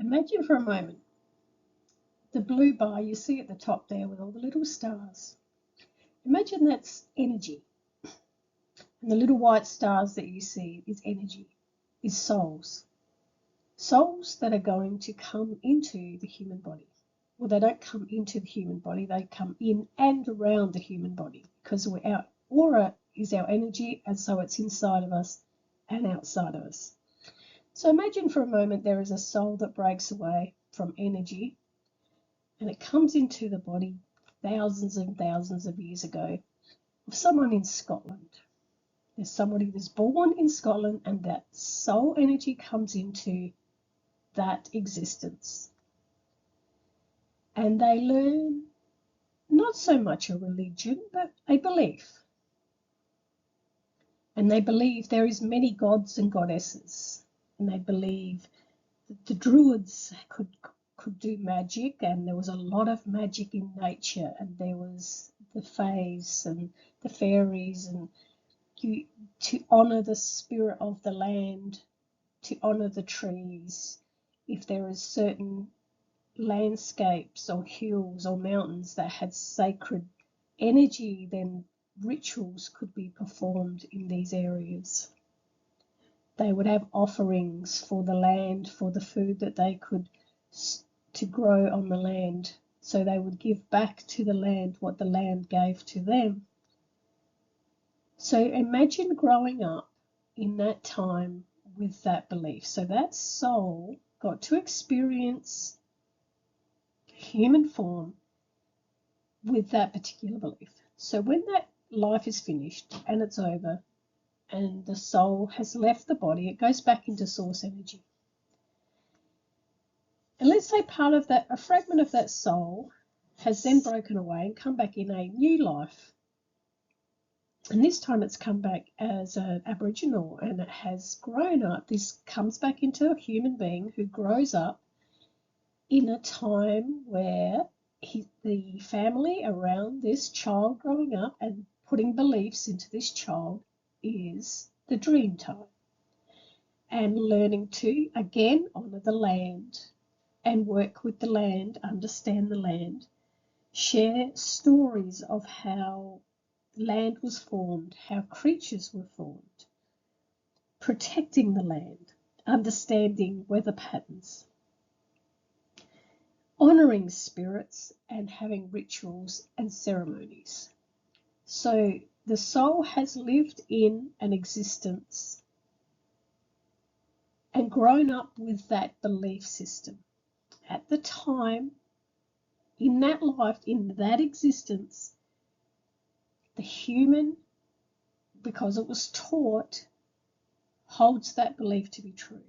Imagine for a moment the blue bar you see at the top there with all the little stars. Imagine that's energy. And the little white stars that you see is energy, is souls. Souls that are going to come into the human body. Well, they don't come into the human body, they come in and around the human body, because our aura is our energy, and so it's inside of us and outside of us. So imagine for a moment there is a soul that breaks away from energy and it comes into the body thousands and thousands of years ago of someone in Scotland. There's somebody who was born in Scotland, and that soul energy comes into that existence. And they learn not so much a religion, but a belief. And they believe there is many gods and goddesses. And they believe that the druids could do magic, and there was a lot of magic in nature, and there was the fays and the fairies, and to honour the spirit of the land, to honour the trees. If there is certain landscapes or hills or mountains that had sacred energy, then rituals could be performed in these areas. They would have offerings for the land, for the food that they could to grow on the land. So they would give back to the land what the land gave to them. So imagine growing up in that time with that belief. So that soul got to experience human form with that particular belief. So when that life is finished and it's over and the soul has left the body, it goes back into source energy. And let's say part of that, a fragment of that soul has then broken away and come back in a new life. And this time it's come back as an Aboriginal, and it has grown up. This comes back into a human being who grows up in a time where the family around this child growing up and putting beliefs into this child is the dream time. And learning to, again, honour the land and work with the land, understand the land, share stories of how land was formed, how creatures were formed, protecting the land, understanding weather patterns, honouring spirits, and having rituals and ceremonies. So the soul has lived in an existence and grown up with that belief system. At the time, in that life, in that existence, the human, because it was taught, holds that belief to be true.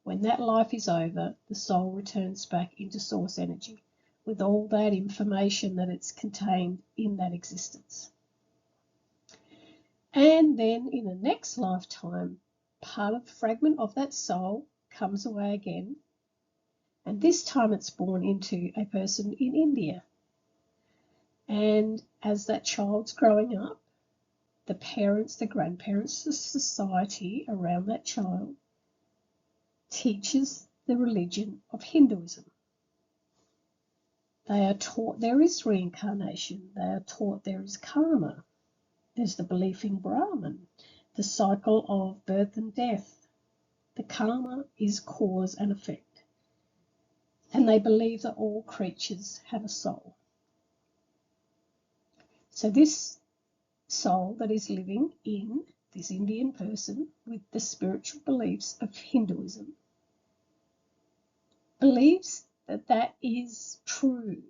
When that life is over, the soul returns back into source energy with all that information that it's contained in that existence. And then in the next lifetime, part of the fragment of that soul comes away again, and this time it's born into a person in India. And as that child's growing up, the parents, the grandparents, the society around that child teaches the religion of Hinduism. They are taught there is reincarnation. They are taught there is karma. There's the belief in Brahman, the cycle of birth and death. The karma is cause and effect. And they believe that all creatures have a soul. So this soul that is living in this Indian person with the spiritual beliefs of Hinduism believes that that is true.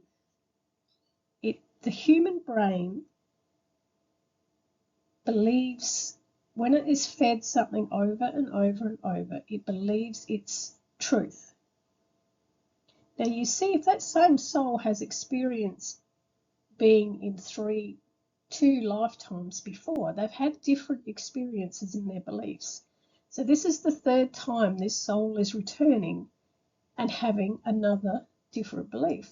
The human brain believes when it is fed something over and over and over, it believes it's truth. Now you see, if that same soul has experienced being in two lifetimes before, they've had different experiences in their beliefs. So this is the third time this soul is returning and having another different belief.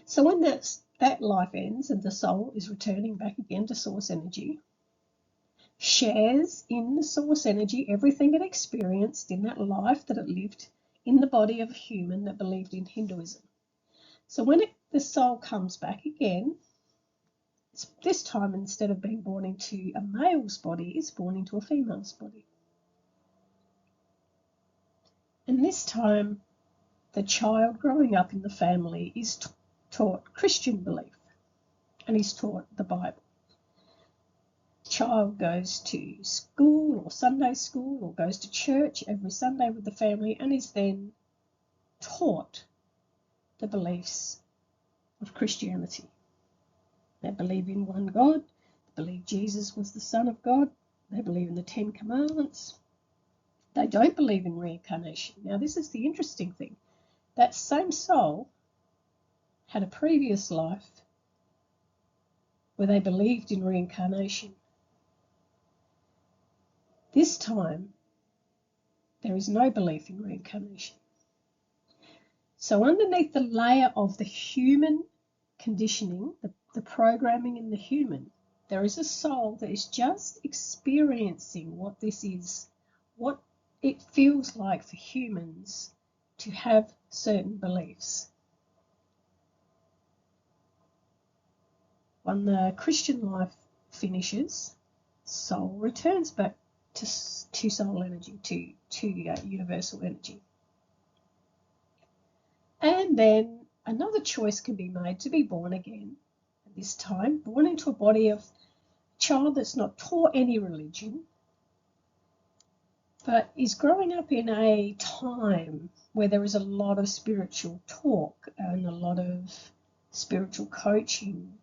So when that life ends and the soul is returning back again to source energy, shares in the source energy, everything it experienced in that life that it lived in the body of a human that believed in Hinduism. So when the soul comes back again, this time instead of being born into a male's body, it's born into a female's body. And this time, the child growing up in the family is taught Christian belief, and he's taught the Bible. The child goes to school or Sunday school or goes to church every Sunday with the family and is then taught the beliefs of Christianity. They believe in one God, they believe Jesus was the Son of God, they believe in the 10 Commandments. They don't believe in reincarnation. Now, this is the interesting thing. That same soul had a previous life where they believed in reincarnation. This time, there is no belief in reincarnation. So underneath the layer of the human conditioning, the programming in the human, there is a soul that is just experiencing what this is, what it feels like for humans to have certain beliefs. When the Christian life finishes, soul returns back to soul energy, to universal energy. And then another choice can be made to be born again, this time born into a body of a child that's not taught any religion, but is growing up in a time where there is a lot of spiritual talk and a lot of spiritual coaching.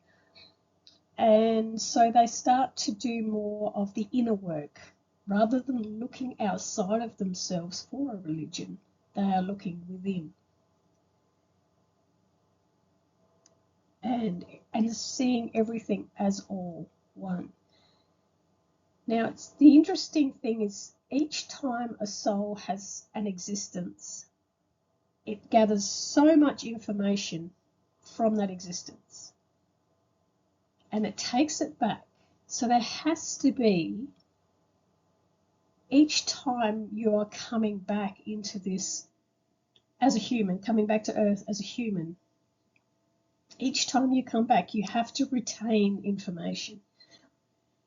And so they start to do more of the inner work. Rather than looking outside of themselves for a religion, they are looking within. And seeing everything as all one. Now, the interesting thing is each time a soul has an existence, it gathers so much information from that existence and it takes it back. So there has to be, each time you are coming back into this as a human, coming back to Earth as a human, each time you come back, you have to retain information.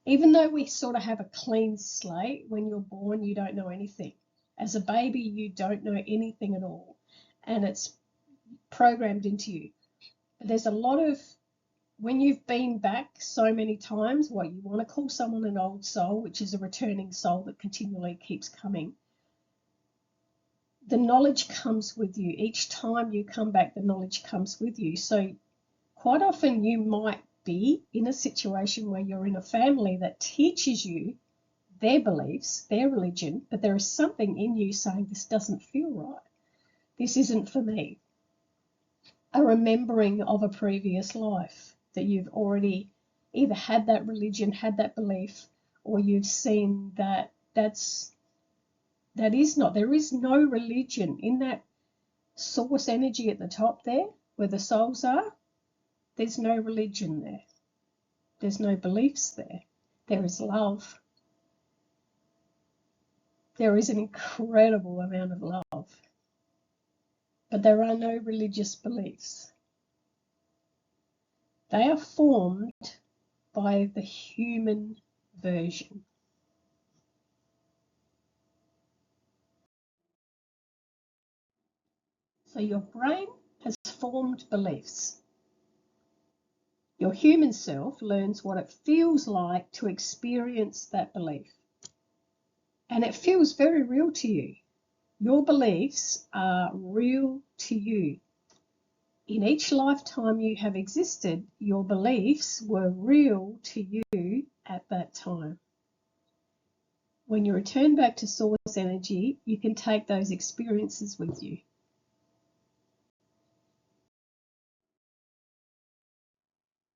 Even though we sort of have a clean slate, when you're born, you don't know anything. As a baby, you don't know anything at all, and it's programmed into you. There's a lot of, when you've been back so many times, what you want to call someone an old soul, which is a returning soul that continually keeps coming, the knowledge comes with you. Each time you come back, the knowledge comes with you. So quite often you might be in a situation where you're in a family that teaches you their beliefs, their religion, but there is something in you saying this doesn't feel right. This isn't for me. A remembering of a previous life that you've already either had that religion, had that belief, or you've seen that there is no religion in that source energy at the top there where the souls are. There's no religion there. There's no beliefs there. There is love. There is an incredible amount of love. But there are no religious beliefs. They are formed by the human version. So your brain has formed beliefs. Your human self learns what it feels like to experience that belief. And it feels very real to you. Your beliefs are real to you. In each lifetime you have existed, your beliefs were real to you at that time. When you return back to source energy, you can take those experiences with you.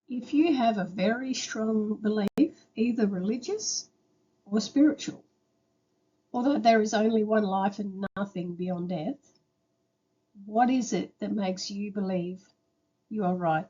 If you have a very strong belief, either religious or spiritual, although there is only one life and nothing beyond death, what is it that makes you believe you are right